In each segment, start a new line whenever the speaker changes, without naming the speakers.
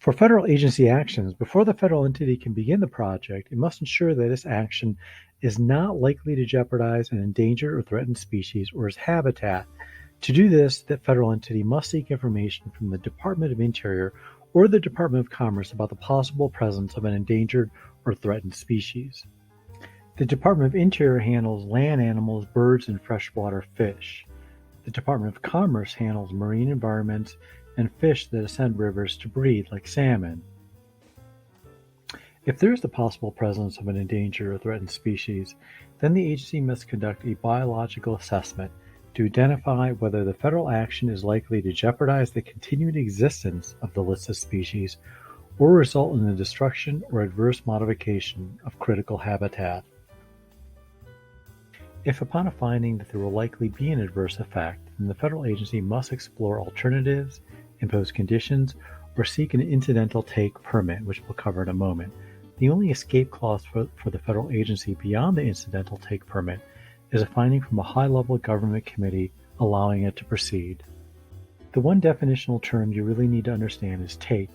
For federal agency actions, before the federal entity can begin the project, it must ensure that its action is not likely to jeopardize an endangered or threatened species or its habitat. To do this, the federal entity must seek information from the Department of Interior or the Department of Commerce about the possible presence of an endangered or threatened species. The Department of Interior handles land animals, birds, and freshwater fish. The Department of Commerce handles marine environments and fish that ascend rivers to breed, like salmon. If there is the possible presence of an endangered or threatened species, then the agency must conduct a biological assessment to identify whether the federal action is likely to jeopardize the continued existence of the listed species or result in the destruction or adverse modification of critical habitat. If upon a finding that there will likely be an adverse effect, then the federal agency must explore alternatives, impose conditions, or seek an incidental take permit, which we'll cover in a moment. The only escape clause for the federal agency beyond the incidental take permit is a finding from a high-level government committee allowing it to proceed. The one definitional term you really need to understand is take.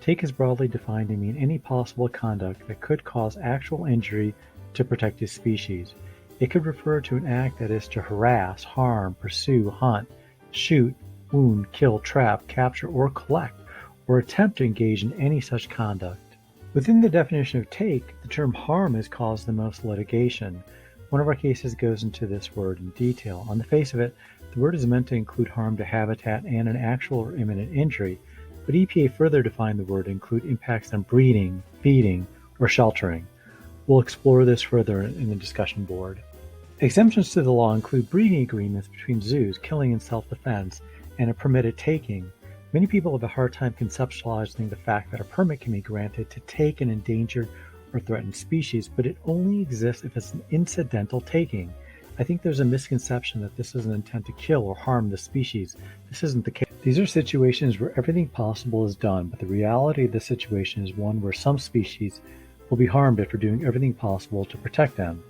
Take is broadly defined to mean any possible conduct that could cause actual injury to protected species. It could refer to an act that is to harass, harm, pursue, hunt, shoot, wound, kill, trap, capture, or collect, or attempt to engage in any such conduct. Within the definition of take, the term harm has caused the most litigation. One of our cases goes into this word in detail. On the face of it, the word is meant to include harm to habitat and an actual or imminent injury, but EPA further defined the word to include impacts on breeding, feeding, or sheltering. We'll explore this further in the discussion board. Exemptions to the law include breeding agreements between zoos, killing in self-defense, and a permitted taking. Many people have a hard time conceptualizing the fact that a permit can be granted to take an endangered or threatened species, but it only exists if it's an incidental taking. I think there's a misconception that this is an intent to kill or harm the species. This isn't the case. These are situations where everything possible is done, but the reality of the situation is one where some species will be harmed after doing everything possible to protect them.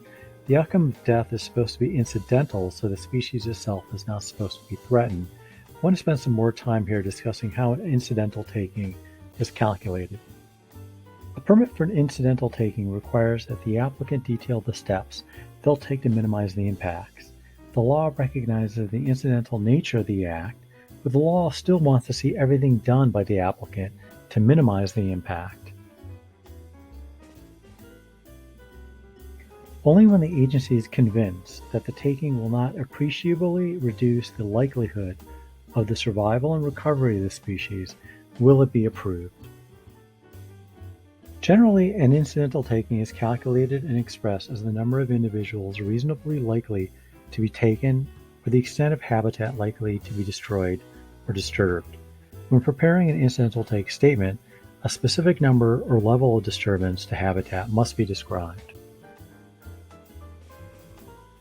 The outcome of death is supposed to be incidental, so the species itself is not supposed to be threatened. I want to spend some more time here discussing how an incidental taking is calculated. A permit for an incidental taking requires that the applicant detail the steps they'll take to minimize the impacts. The law recognizes the incidental nature of the act, but the law still wants to see everything done by the applicant to minimize the impact. Only when the agency is convinced that the taking will not appreciably reduce the likelihood of the survival and recovery of the species will it be approved. Generally, an incidental taking is calculated and expressed as the number of individuals reasonably likely to be taken or the extent of habitat likely to be destroyed or disturbed. When preparing an incidental take statement, a specific number or level of disturbance to habitat must be described.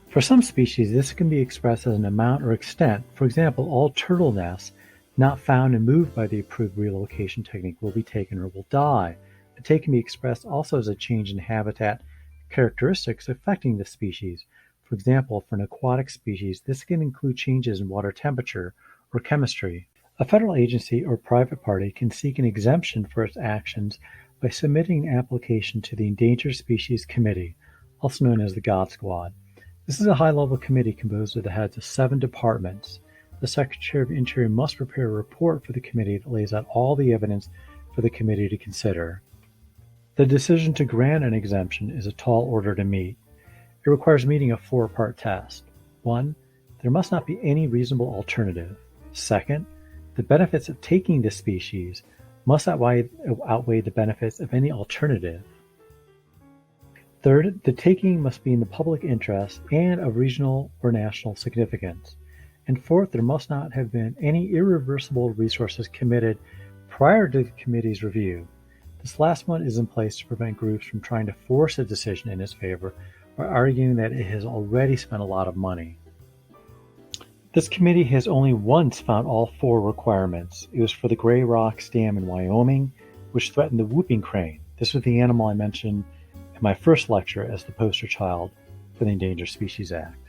For some species, this can be expressed as an amount or extent. For example, all turtle nests not found and moved by the approved relocation technique will be taken or will die. The take can be expressed also as a change in habitat characteristics affecting the species. For example, for an aquatic species, this can include changes in water temperature or chemistry. A federal agency or private party can seek an exemption for its actions by submitting an application to the Endangered Species Committee, also known as the God Squad. This is a high-level committee composed of the heads of 7 departments. The Secretary of Interior must prepare a report for the committee that lays out all the evidence for the committee to consider. The decision to grant an exemption is a tall order to meet. It requires meeting a 4-part test. 1. There must not be any reasonable alternative. 2, the benefits of taking the species must outweigh the benefits of any alternative. 3, the taking must be in the public interest and of regional or national significance. And 4, there must not have been any irreversible resources committed prior to the committee's review. This last one is in place to prevent groups from trying to force a decision in its favor by arguing that it has already spent a lot of money. This committee has only once found all 4 requirements. It was for the Grey Rocks Dam in Wyoming, which threatened the whooping crane. This was the animal I mentioned in my first lecture as the poster child for the Endangered Species Act.